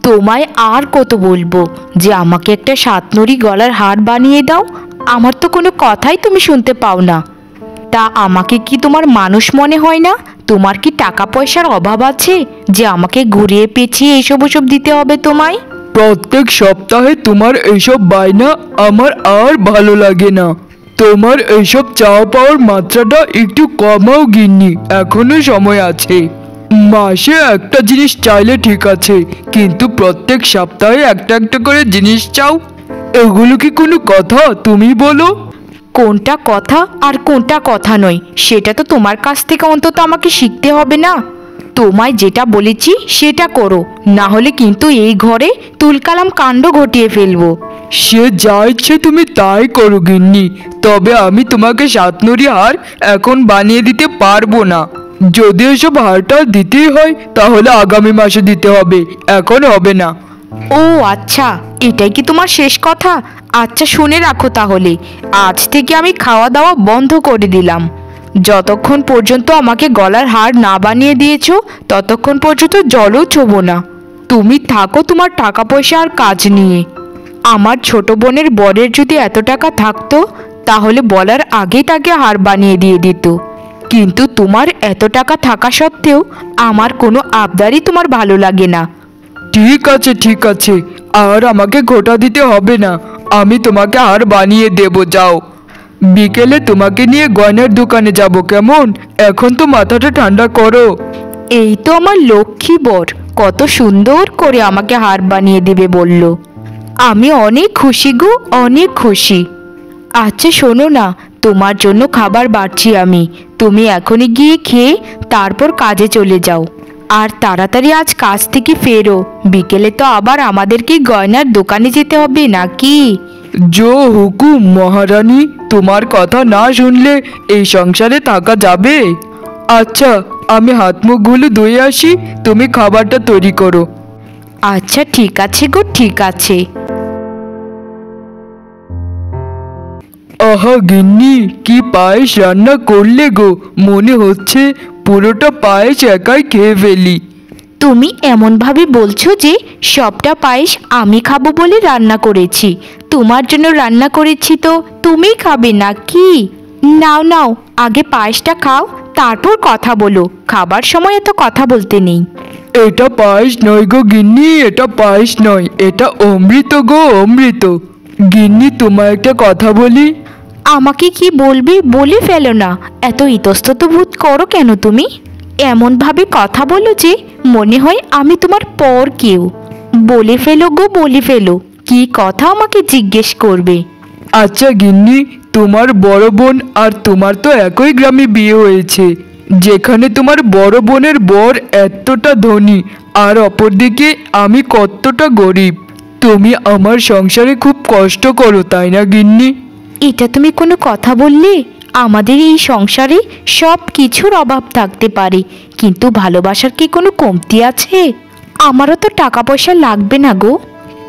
তোমায় আর কত বলবো যে আমাকে একটা সাতনড়ি গলার হার বানিয়ে দাও? আমার তো কোনো কথাই তুমি শুনতে পাও না। তা আমাকে কি তোমার মানুষ মনে হয় না? তোমার কি টাকা পয়সার অভাব আছে যে আমাকে ঘুরিয়ে পেঁচিয়ে এইসব ওসব দিতে হবে তোমায়? প্রত্যেক সপ্তাহে তোমার এইসব বায়না আমার আর ভালো লাগে না। তোমার এইসব চাওয়া পাওয়ার মাত্রাটা একটু কমাও গিন্নি, এখনো সময় আছে। মাসে একটা জিনিস চাইলে ঠিক আছে, কিন্তু প্রত্যেক সপ্তাহে একটা একটা করে জিনিস চাও, এগুলো কি কোনো কথা? তুমি বলো। কোনটা কথা আর কোনটা কথা নয় সেটা তো তোমার কাছ থেকে অন্তত আমাকে শিখতে হবে না? তোমায় যেটা বলেছি সেটা করো, না হলে কিন্তু এই ঘরে তুলকালাম কাণ্ড ঘটিয়ে ফেলবো। সে যা ইচ্ছে তুমি তাই করো গিন্নি, তবে আমি তোমাকে সাতনড়ি হার এখন বানিয়ে দিতে পারবো না। যদি এসব হারটা দিতেই হয় তাহলে আগামী মাসে দিতে হবে, এখন হবে না। ও আচ্ছা, এটাই কি তোমার শেষ কথা? আচ্ছা শুনে রাখো তাহলে, আজ থেকে আমি খাওয়া দাওয়া বন্ধ করে দিলাম। যতক্ষণ পর্যন্ত আমাকে গলার হার না বানিয়ে দিয়েছো ততক্ষণ পর্যন্ত জলও ছোবো না। তুমি থাকো তোমার টাকা পয়সা আর কাজ নিয়ে। আমার ছোট বোনের বরের যদি এত টাকা থাকতো তাহলে বলার আগেই তাকে হার বানিয়ে দিয়ে দিত, কিন্তু তোমার এত টাকা থাকা সত্ত্বেও আমার কোনো আবদারই তোমার ভালো লাগে না। ঠিক আছে ঠিক আছে, আর আমাকে ঘোটা দিতে হবে না, আমি তোমাকে হার বানিয়ে দেব। যাও, বিকেলে তোমাকে নিয়ে গয়নার দোকানে যাব, কেমন? এখন তো মাথাটা ঠান্ডা করো। এই তো আমার লক্ষ্মী বর কত সুন্দর করে আমাকে হার বানিয়ে দেবে বলল। আমি অনেক খুশি গো, অনেক খুশি। আচ্ছা শোনো না, তোমার জন্য খাবার বাড়ছি আমি, তুমি এখনই গিয়ে খেয়ে তারপর কাজে চলে যাও। আর তাড়াতাড়ি আজ কাজ থেকে ফেরো, বিকেলে তো আবার আমাদেরকে গয়নার দোকানে যেতে হবে নাকি? জো হুকুম মহারানী, তোমার কথা না শুনলে এই সংসারে থাকা যাবে? আচ্ছা, আমি হাত মুখগুলো ধুয়ে আসি, তুমি খাবারটা তৈরি করো। আচ্ছা ঠিক আছে গো, ঠিক আছে। আহা গিন্নি, কি পায়েস রান্না করলে গো! মনে হচ্ছে পুরোটা পায়েস একাই খেয়ে ফেলি। তুমি এমনভাবে বলছো যে সবটা পায়েস আমি খাবো বলে রান্না করেছি। তোমার জন্য রান্না করেছি তো তুমিই খাবে নাকি? নাও নাও, আগে পায়েসটা খাও, তারপর কথা বলো। খাবার সময় এত কথা বলতে নেই। এটা পায়েস নয় গো গিন্নি, এটা পায়েস নয়, এটা অমৃত গো, অমৃত। গিন্নি, তোমায় একটা কথা বলি। আমাকে কি বলবে বলে ফেলো না, এত ইতস্তত বোধ করো কেন তুমি? এমনভাবে কথা বলো যে মনে হয় আমি তোমার পর কেউ। বলে ফেলো গো, বলে ফেলো, কি কথা আমাকে জিজ্ঞেস করবে? আচ্ছা গিন্নি, তোমার বড় বোন আর তোমার তো একই গ্রামে বিয়ে হয়েছে, যেখানে তোমার বড় বোনের বর এতটা ধনী আর অপরদিকে আমি কতটা গরিব। তুমি আমার সংসারে খুব কষ্ট করো, তাই না গিন্নি? এটা তুমি কোনো কথা বললে? আমাদের এই সংসারে সব কিছুর অভাব থাকতে পারে, কিন্তু ভালোবাসার কি কোনো কমতি আছে? আমারও তো টাকা পয়সা লাগবে না গো।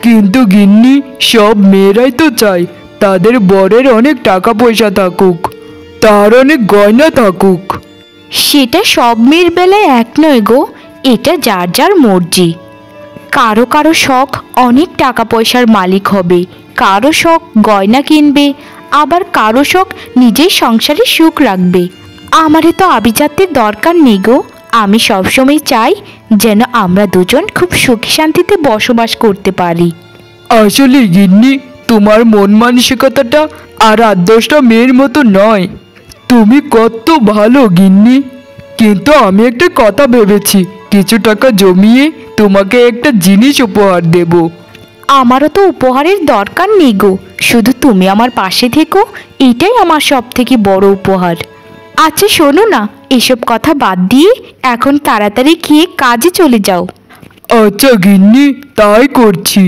কিন্তু গিন্নি, সব মেয়েরাই তো চায় তাদের বরের অনেক টাকা পয়সা থাকুক, তার অনেক গয়না থাকুক। সেটা সব মেয়ের বেলায় এক নয় গো, এটা যার যার মর্জি। কারো কারো শখ অনেক টাকা পয়সার মালিক হবে, কারো শখ গয়না কিনবে, আবার কারো শখ নিজের সংসারে সুখ রাখবে। আমারে তো আভিজাত্যের দরকার নেই গো, আমি সবসময় চাই যেন আমরা দুজন খুব সুখী শান্তিতে বসবাস করতে পারি। আসলে গিন্নি, তোমার মন মানসিকতাটা আর 8-10টা মেয়ের মতো নয়। তুমি কত ভালো গিন্নি। কিন্তু আমি একটা কথা ভেবেছি, কিছু টাকা জমিয়ে তোমাকে একটা জিনিস উপহার দেব। আমারও তো উপহারের দরকার নেই গো, শুধু তুমি আমার পাশে থেকো, এটাই আমার সব থেকে বড় উপহার। আচ্ছা শোনো না, এসব কথা বাদ দিয়ে এখন তাড়াতাড়ি খেয়ে কাজে চলে যাও। আচ্ছা গিন্নি, তাই করছি।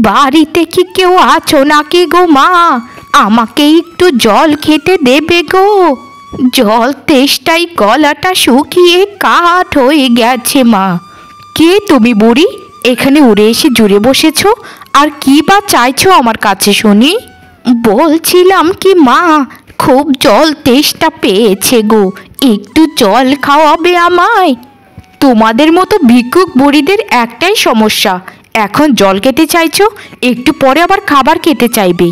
বাড়িতে কি কেউ আছো নাকি গো মা? আমাকে একটু জল খেতে দেবে গো। জল তেষ্টাই গলাটা শুকিয়ে কাঠ হয়ে গেছে মা। কে তুমি বুড়ি? এখানে উড়ে এসে জুড়ে বসেছো, আর কি বা চাইছো আমার কাছে শুনি? বলছিলাম কি মা, খুব জল তেষ্টা পেয়েছে গো, একটু জল খাওয়াবে আমায়? তোমাদের মতো ভিক্ষুক বুড়িদের একটাই সমস্যা, এখন জল খেতে চাইছো, একটু পরে আবার খাবার খেতে চাইবে।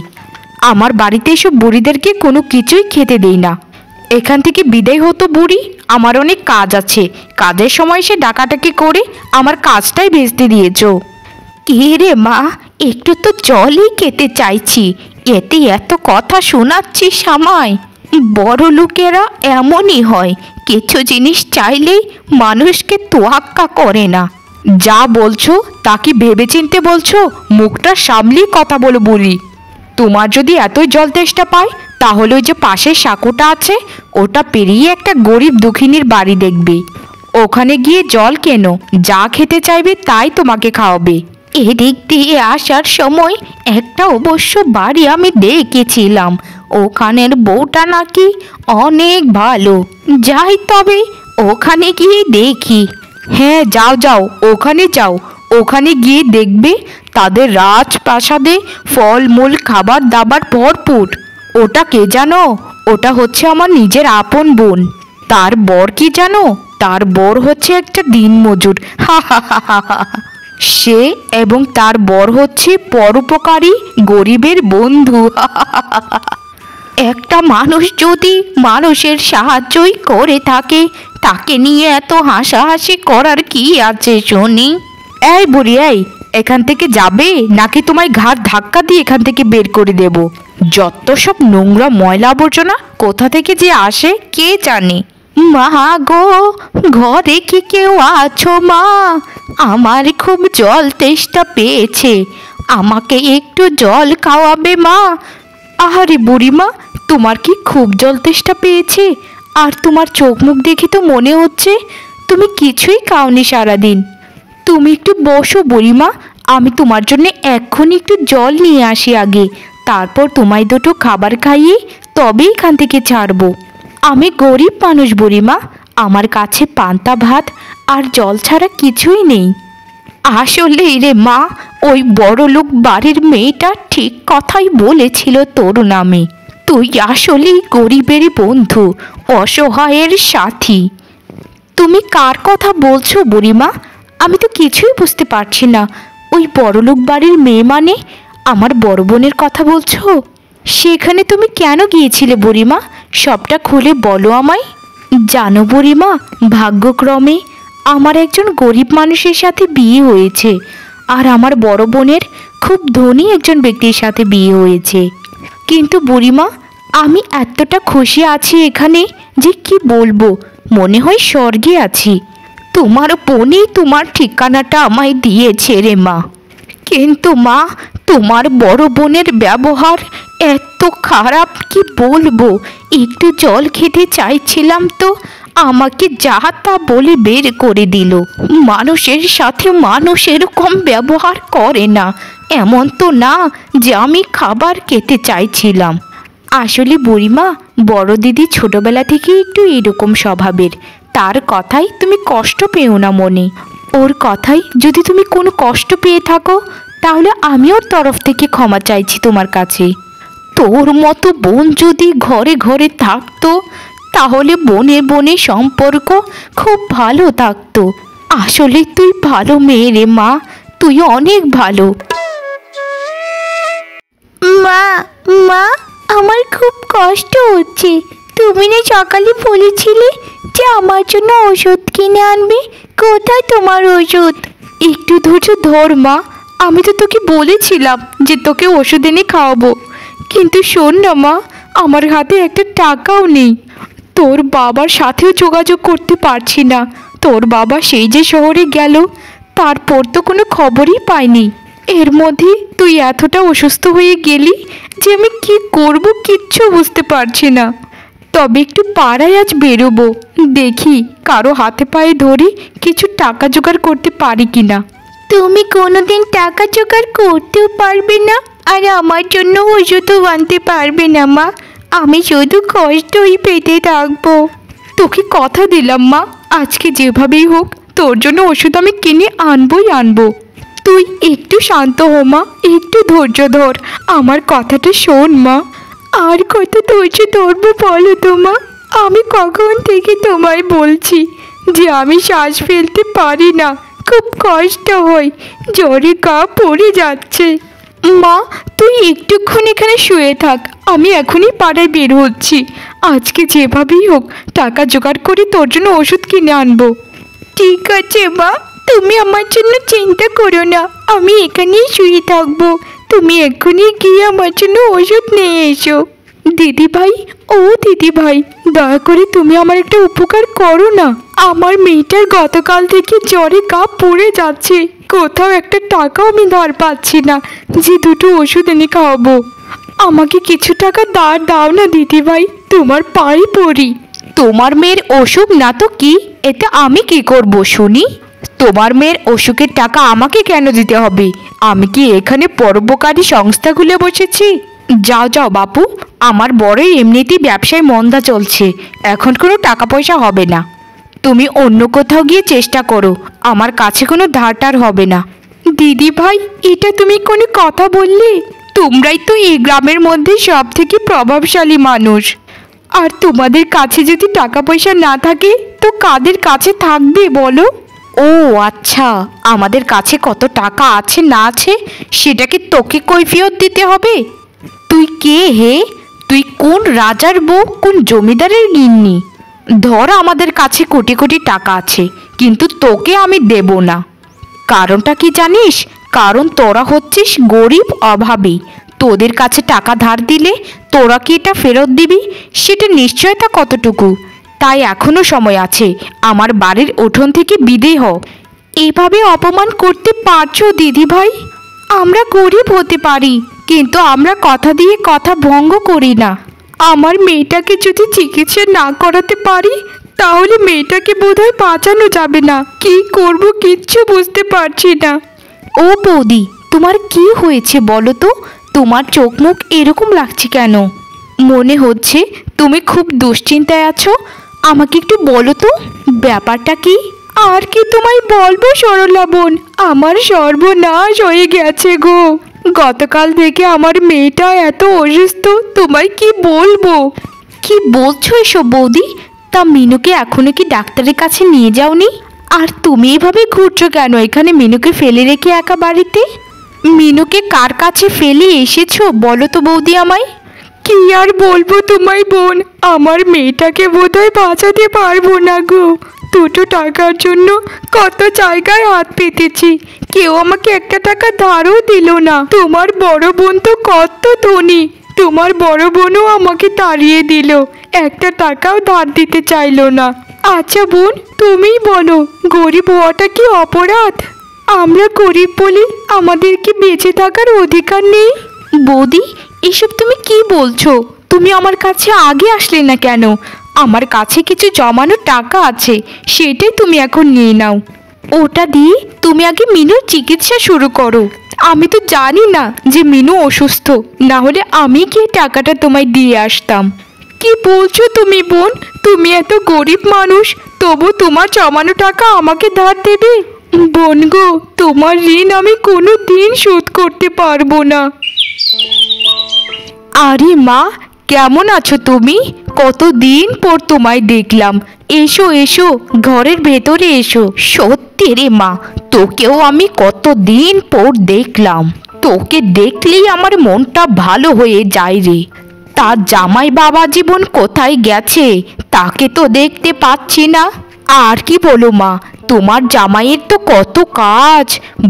আমার বাড়িতে এসব বুড়িদেরকে কোনো কিছুই খেতে দেই না। এখান থেকে বিদায় হতো বুড়ি, আমার অনেক কাজ আছে। কাজের সময় সে ডাকাটাকি করে আমার কাজটাই ভেস্তে দিয়েছো। কি রে মা, একটু তো জলই খেতে চাইছি, এতে এত কথা শোনাচ্ছিস আমায়? বড় লোকেরা এমনই হয়, কিছু জিনিস চাইলেই মানুষকে তোয়াক্কা করে না। যা বলছো তা কি ভেবেচিন্তে বলছো? মুখটা সামলিয়ে কথা বলো বুড়ি। তোমার যদি এতই জল তেষ্টা পায় তাহলে ওই যে পাশের সাঁকোটা আছে, ওটা পেরিয়ে একটা গরিব দুঃখিনীর বাড়ি দেখবে। ওখানে গিয়ে জল কেন, যা খেতে চাইবে তাই তোমাকে খাওয়াবে। এদিক দিয়ে আসার সময় একটা অবশ্য বাড়ি আমি দেখেছিলাম, ওখানের বউটা নাকি অনেক ভালো। যাই তবে ওখানে গিয়ে দেখি। হ্যাঁ যাও যাও, ওখানে যাও। ওখানে গিয়ে দেখবে তাদের রাজপ্রাসাদে ফলমূল খাবার দাবার ভরপুর। ওটা কে জানো? ওটা হচ্ছে আমার নিজের আপন বোন। তার বর কি জানো? তার বর হচ্ছে একটা দিনমজুর। হা হা হা হা হা। সে এবং তার বর হচ্ছে পরোপকারী গরিবের বন্ধু। একটা মানুষ যদি মানুষের সাহায্যই করে থাকে, তাকে নিয়ে এত হাসাহাসি করার কি আছে শুনি? এই বুড়ি, এই এখান থেকে যাবে নাকি তোমায় ঘাট ধাক্কা দিয়ে এখান থেকে বের করে দেব? যত সব নোংরা ময়লা আবর্জনা কোথা থেকে যে আসে কে জানে। মা গো, ঘরে কি কেউ আছো মা? আমার খুব জল তেষ্টা পেয়েছে, আমাকে একটু জল খাওয়াবে মা? আহারে বুড়িমা, তোমার কি খুব জল তেষ্টা পেয়েছে? আর তোমার চোখ মুখ দেখে তো মনে হচ্ছে তুমি কিছুই খাওনি সারাদিন। তুমি একটু বসো বুড়িমা, আমি তোমার জন্য এক্ষুনি একটু জল নিয়ে আসি আগে, তারপর তোমায় দুটো খাবার খাইয়ে তবে এখান থেকে ছাড়বো। আমি গরিব মানুষ বুড়িমা, আমার কাছে পান্তা ভাত আর জল ছাড়া কিছুই নেই। আসলে রে মা, ওই বড়লোক বাড়ির মেয়েটা ঠিক কথাই বলেছিল তোর নামে। তুই আসলেই গরিবের বন্ধু, অসহায়ের সাথী। তুমি কার কথা বলছো বুড়িমা? আমি তো কিছুই বুঝতে পারছি না। ওই বড়লোক বাড়ির মেয়ে মানে আমার বড় বোনের কথা বলছো? সেখানে তুমি কেন গিয়েছিলে বুড়িমা? সবটা খুলে বলো আমায়। জানো বুড়িমা, ভাগ্যক্রমে আমার একজন গরিব মানুষের সাথে বিয়ে হয়েছে, আর আমার বড় বোনের খুব ধনী একজন ব্যক্তির সাথে বিয়ে হয়েছে। কিন্তু বুড়িমা, আমি এতটা খুশি আছি এখানে যে কি বলবো, মনে হয় স্বর্গে আছি। তোমার বোনই তোমার ঠিকানাটা আমায় দিয়েছে রে মা। কিন্তু মা, তোমার বড় বোনের ব্যবহার এত খারাপ কি বলবো। একটু জল খেতে চাইছিলাম তো আমাকে যা তা বলে বের করে দিল। মানুষের সাথে মানুষ এরকম ব্যবহার করে না। এমন তো না যে আমি খাবার খেতে চাইছিলাম। আসলে বুড়িমা, বড় দিদি ছোটবেলা থেকে একটু এরকম স্বভাবের। তার কথাই তুমি কষ্ট পেও না মনে। ওর কথাই যদি তুমি কোনো কষ্ট পেয়ে থাকো তাহলে আমি ওর তরফ থেকে ক্ষমা চাইছি তোমার কাছে। তোর মতো বোন যদি ঘরে ঘরে থাকতো তাহলে বনে বনে সম্পর্ক খুব ভালো থাকতো। আসলে তুই ভালো মেয়ে রে মা, তুই অনেক ভালো। মা, মা, আমার খুব কষ্ট হচ্ছে। তুমি না সকালে বলেছিলে যে আমার জন্য ওষুধ কিনে আনবে, কোথায় তোমার ওষুধ? একটু ধৈর্য ধর মা, আমি তো তোকে বলেছিলাম যে তোকে ওষুধ এনে খাওয়াবো। কিন্তু শোন না মা, আমার হাতে একটা টাকাও নেই। তোর বাবার সাথেও যোগাযোগ করতে পারছি না। তোর বাবা সেই যে শহরে গেল, তারপর তো কোনো খবরই পাইনি। এর মধ্যে তুই এতটা অসুস্থ হয়ে গেলি যে আমি কি করব কিচ্ছু বুঝতে পারছি না। তবে একটু পাড়ায় আজ বেরোবো, দেখি কারো হাতে পায়ে ধরে কিছু টাকা জোগাড় করতে পারি কিনা। তুমি কোনোদিন টাকা জোগাড় করতেও পারবে না, আর আমার জন্য ওষুধও আনতে পারবে না মা। আমি শুধু কষ্টই পেতে থাকবো। তোকে কথা দিলাম মা, আজকে যেভাবেই হোক তোর জন্য ওষুধ আমি কিনে আনবই আনবো। তুই একটু শান্ত হো মা, একটু ধৈর্য ধর, আমার কথাটা শোন মা। আর কত ধৈর্য ধরবো বলো তো মা? আমি কখন থেকে তোমায় বলছি যে আমি শ্বাস ফেলতে পারি না, খুব কষ্ট হয়, জ্বরে গা পড়ে যাচ্ছে। মা, তুই একটুক্ষণ এখানে শুয়ে থাক, আমি এখনই পাড়ায় বের হচ্ছি। আজকে যেভাবেই হোক টাকা জোগাড় করে তোর জন্য ওষুধ কিনে আনবো। ঠিক আছে মা, তুমি আমার জন্য চিন্তা করো না, আমি এখানেই শুয়ে থাকবো। তুমি এক্ষুনি গিয়ে আমার জন্য ওষুধ নিয়ে এসো। দিদি ভাই, ও দিদি ভাই, দয়া করে তুমি আমার একটা উপকার করো না। আমার মেয়েটার গতকাল থেকে জ্বরে গা পুড়ে যাচ্ছে, কোথাও একটা টাকাও আমি ধার পাচ্ছি না যে দুটো ওষুধ এনে খাওয়াবো। আমাকে কিছু টাকা ধার দাও না দিদি ভাই, তোমার পায়ে পড়ি। তোমার মেয়ের অসুখ না তো কি, এতে আমি কি করব শুনি? তোমার মেয়ের অসুখের টাকা আমাকে কেন দিতে হবে? আমি কি এখানে পরোপকারী সংস্থা খুলে বসেছি? যাও যাও বাপু, আমার বড়ই এমনিতেই ব্যবসায় মন্দা চলছে, এখন কোনো টাকা পয়সা হবে না। তুমি অন্য কোথাও গিয়ে চেষ্টা করো, আমার কাছে কোনো ধার হবে না। দিদি ভাই, এটা তুমি কোনো কথা বললে? তোমরাই তো এই গ্রামের মধ্যে সব থেকে প্রভাবশালী মানুষ, আর তোমাদের কাছে যদি টাকা পয়সা না থাকে তো কাদের কাছে থাকবে বলো? ও আচ্ছা, আমাদের কাছে কত টাকা আছে না আছে সেটাকে তোকে কৈফিয়ত দিতে হবে? তুই কে হে? তুই কোন রাজার বউ, কোন জমিদারের গিন্নি? ধর আমাদের কাছে কোটি কোটি টাকা আছে, কিন্তু তোকে আমি দেব না। কারণটা কি জানিস? কারণ তোরা হচ্ছিস গরিব, অভাবী। তোদের কাছে টাকা ধার দিলে তোরা কি এটা ফেরত দিবি সেটা নিশ্চয়তা কতটুকু? তাই এখনো সময় আছে, আমার বাড়ির উঠোন থেকে বিদেয় হও। এভাবে অপমান করতে পারছো দিদি ভাই? আমরা গরিব হতে পারি, কিন্তু আমরা কথা দিয়ে কথা ভঙ্গ করি না। আমার মেয়েটাকে যদি চিকিৎসা না করাতে পারি তাহলে মেয়েটাকে বোধহয় বাঁচানো যাবে না। কি করব কিচ্ছু বুঝতে পারছি না। ও বৌদি, তোমার কি হয়েছে বলো তো? তোমার চোখ মুখ এরকম লাগছে কেন? মনে হচ্ছে তুমি খুব দুশ্চিন্তায় আছো। আমাকে একটু বলো তো ব্যাপারটা কি? আর কি তোমায় বলবো সরলা বোন, আমার সর্বনাশ হয়ে গেছে গো। গতকাল থেকে আমার মেয়েটা এত অসুস্থ, তোমায় কি বলবো। কি বলছো এসব বৌদি? তা মিনুকে এখনো কি ডাক্তারের কাছে নিয়ে যাওনি? আর তুমি এভাবে ঘুরছো কেন এখানে মিনুকে ফেলে রেখে একা বাড়িতে? মিনুকে কার কাছে ফেলে এসেছো বলো তো বৌদি আমায়। কি আর বলবো তোমায় বোন, আমার মেয়েটাকে বোধহয় বাঁচাতে পারবো না গো। দুটো টাকার জন্য কত জায়গায় হাত পেতেছি, কেউ আমাকে একটা টাকা ধারও দিল না। তোমার বড় বোন তো কত ধনী, তোমার বড় বোনও আমাকে তাড়িয়ে দিল, একটা টাকাও ধার দিতে চাইলো না। আচ্ছা বোন, তুমিই বলো, গরিব হওয়াটা কি অপরাধ? আমরা গরিব বলে আমাদের কি বেঁচে থাকার অধিকার নেই? বৌদি, এসব তুমি কি বলছো? তুমি আমার কাছে আগে আসলে না কেন? আমার কাছে কিছু জমানো টাকা আছে, সেটাই তুমি এখন নিয়ে নাও। ওটা দিয়ে তুমি আগে মিনুর চিকিৎসা শুরু করো। আমি তো জানি না যে মিনু অসুস্থ, না হলে আমি কি টাকাটা তোমায় দিয়ে আসতাম। কি বলছো তুমি বোন? তুমি এত গরিব মানুষ, তবু তোমার জমানো টাকা আমাকে ধার দেবে? বোন গো, তোমার ঋণ আমি কোনো দিন শোধ করতে পারবো না। আরে মা, কেমন আছো তুমি? কতদিন পর তোমায় দেখলাম। এসো এসো, ঘরের ভেতরে এসো। সত্যি রে মা, তোকেও আমি কতদিন পর দেখলাম। তোকে দেখলেই আমার মনটা ভালো হয়ে যায় রে। তার জামাই বাবা জীবন কোথায় গেছে? তাকে তো দেখতে পাচ্ছি না। আর কি বলো মা, তোমার জামাইয়ের তো কত কাজ,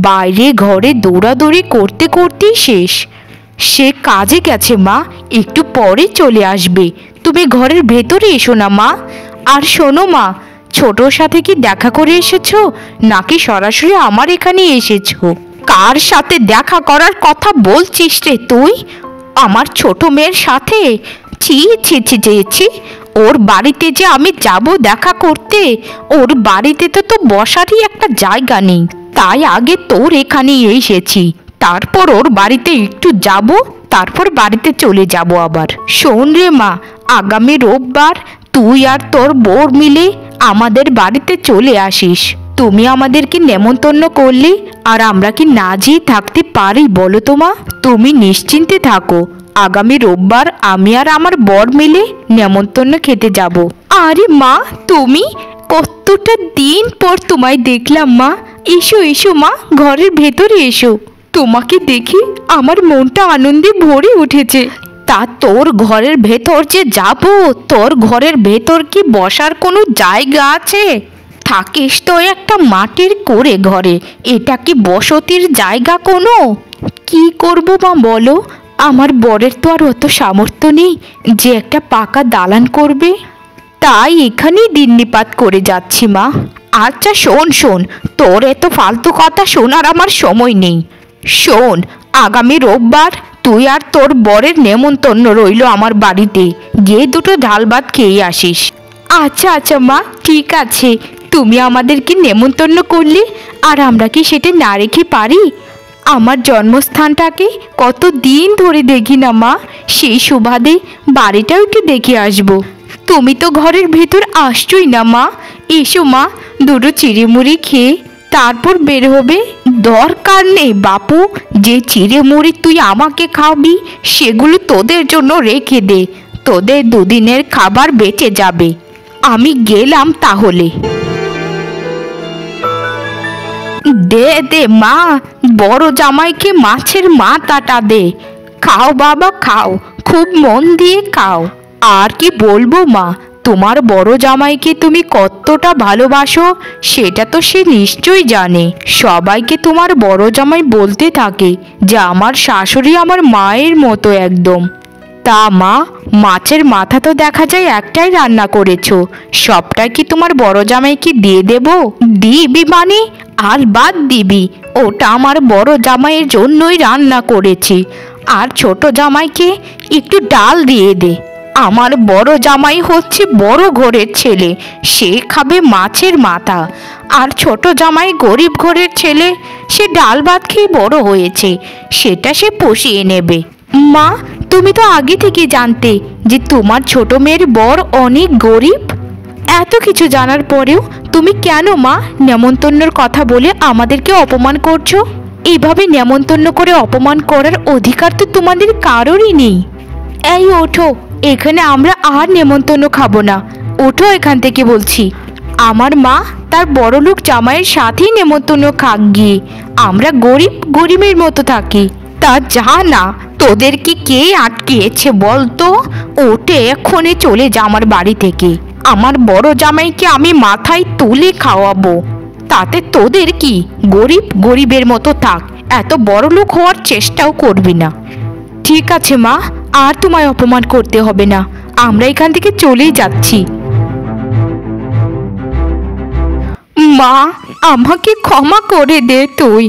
বাইরে ঘরে দৌড়াদৌড়ি করতে করতেই শেষ। সে কাজে গেছে মা, একটু পরে চলে আসবে। তুমি ঘরের ভেতরে এসো না মা। আর শোনো মা, ছোটোর সাথে কি দেখা করে এসেছো, নাকি সরাসরি আমার এখানে এসেছো? কার সাথে দেখা করার কথা বলছিস রে তুই? আমার ছোট মেয়ের সাথে? ছি ছি ছি ছি ছি, ওর বাড়িতে যে আমি যাব দেখা করতে, ওর বাড়িতে তো বসারই একটা জায়গা নেই। তাই আগে তোর এখানেই এসেছি, তারপর ওর বাড়িতে একটু যাব, তারপর বাড়িতে চলে যাব আবার। শোন রে মা, আগামী রোববার তুই আর তোর বর মিলে আমাদের বাড়িতে চলে আসিস। তুমি আমাদেরকে নেমন্তন্ন করলে আর আমরা কি না যেয়ে থাকতে পারি বলো তো মা? তুমি নিশ্চিন্তে থাকো, আগামী রোববার আমি আর আমার বর মিলে নেমন্তন্ন খেতে যাব। আরে মা, তুমি কতটা দিন পর তোমায় দেখলাম মা। এসো এসো মা, ঘরের ভেতরে এসো। তোমাকে দেখি আমার মনটা আনন্দে ভরে উঠেছে। তা তোর ঘরের ভেতর যে যাব, তোর ঘরের ভেতর কি বসার কোনো জায়গা আছে? থাকিস তো একটা মাটির করে ঘরে, এটা কি বসতির জায়গা কোনো? কি করব মা বলো, আমার বরের তো আর অত সামর্থ্য নেই যে একটা পাকা দালান করবে। তাই এখানেই দিননিপাত করে যাচ্ছি মা। আচ্ছা শোন শোন, তোর এত ফালতু কথা শোনার আমার সময় নেই। শোন, আগামী রোববার তুই আর তোর বরের নেমন্তন্ন রইল আমার বাড়িতে, গিয়ে দুটো ডাল ভাত খেয়ে আসিস। আচ্ছা আচ্ছা মা, ঠিক আছে। তুমি আমাদেরকে নেমন্তন্ন করলে আর আমরা কি সেটা না রেখে পারি? আমার জন্মস্থানটাকে কত দিন ধরে দেখি না মা, সেই সুবাদে বাড়িটাও একটু দেখে আসবো। তুমি তো ঘরের ভেতর আসছোই না মা। এসো মা, দুটো চিড়েমুড়ি খেয়ে তারপর বের হবে। দরকার নেই বাপু, যে চিড়েমুড়ি তুই আমাকে খাওয়াবি সেগুলো তোদের জন্য রেখে দে, তোদের দুদিনের খাবার বেঁচে যাবে। আমি গেলাম তাহলে। দে দে মা, বড় জামাইকে মাছের মাথাটা দে। খাও বাবা খাও, খুব মন দিয়ে খাও। আর কি বলবো মা, তোমার বড় জামাইকে তুমি কতটা ভালোবাসো সেটা তো সে নিশ্চয়ই জানে। সবাইকে তোমার বড় জামাই বলতে থাকে যে আমার শাশুড়ি আমার মায়ের মতো একদম। তা মা, মাছের মাথা তো দেখা যায় একটাই রান্না করেছো, সবটাই কি তোমার বড় জামাইকে দিয়ে দেব? দিবি মানে আর বাদ দিবি? ওটা আমার বড় জামাইয়ের জন্যই রান্না করেছি। আর ছোট জামাইকে একটু ডাল দিয়ে দে। আমার বড় জামাই হচ্ছে বড় ঘরের ছেলে, সে খাবে মাছের মাথা। আর ছোট জামাই গরিব ঘরের ছেলে, সে ডাল ভাত খেয়ে বড় হয়েছে, সেটা সে পুষিয়ে নেবে। মা, তুমি তো আগে থেকে জানতে যে তোমার ছোট মেয়ের বর অনেক গরিব। এত কিছু জানার পরেও তুমি কেন মা নেমন্তন্নর কথা বলে আমাদেরকে অপমান করছো? এইভাবে নেমন্তন্ন করে অপমান করার অধিকার তো তোমাদের কারোরই নেই। এই ওঠো, এখানে আমরা আর নেমন্তন্ন খাবো না। ওঠো এখান থেকে বলছি। আমার মা তার বড়লোক জামাইয়ের সাথেই নেমন্তন্ন খাক গিয়ে, আমরা গরিব গরিবের মতো থাকি। তা যা না, তোদের কি কে আটকেছে বলতো? ওঠে এক্ষণে চলে যা আমার বাড়ি থেকে। আমার বড় জামাইকে আমি মাথায় তুলে খাওয়াবো, তাতে তোদের কি? গরিব গরিবের মতো থাক, এত বড় লোক হওয়ার চেষ্টাও করবি না। ঠিক আছে মা, আর তোমায় অপমান করতে হবে না, আমরা এখান থেকে চলেই যাচ্ছি। মা, আমাকে ক্ষমা করে দে তুই।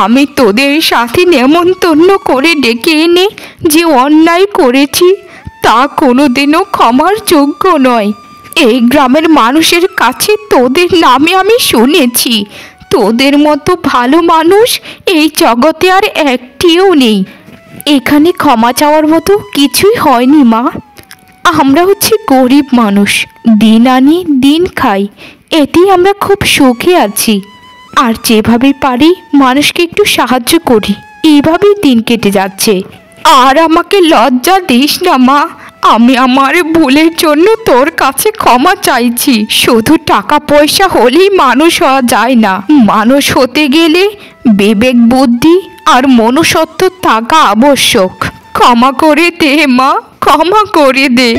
আমি তোদের সাথে নেমন্তন্ন করে ডেকে এনে যে অন্যায় করেছি তা কোনোদিনও ক্ষমার যোগ্য নয়। এই গ্রামের মানুষের কাছে তোদের নামে আমি শুনেছি, তোদের মতো ভালো মানুষ এই জগতে আর একটিও নেই। এখানে ক্ষমা চাওয়ার মতো কিছুই হয়নি মা। আমরা হচ্ছে গরিব মানুষ, দিন আনি দিন খাই, এতেই আমরা খুব সুখে আছি। আর যেভাবে পারি মানুষকে একটু সাহায্য করি, এইভাবেই দিন কেটে যাচ্ছে। আর আমাকে লজ্জা দিস না মা, আমি আমার ভুলের জন্য তোর কাছে ক্ষমা চাইছি। শুধু টাকা পয়সা হলেই মানুষ হওয়া যায় না, মানুষ হতে গেলে বিবেক বুদ্ধি আর মনুষ্যত্ব থাকা আবশ্যক। ক্ষমা করে দে মা, ক্ষমা করে দে।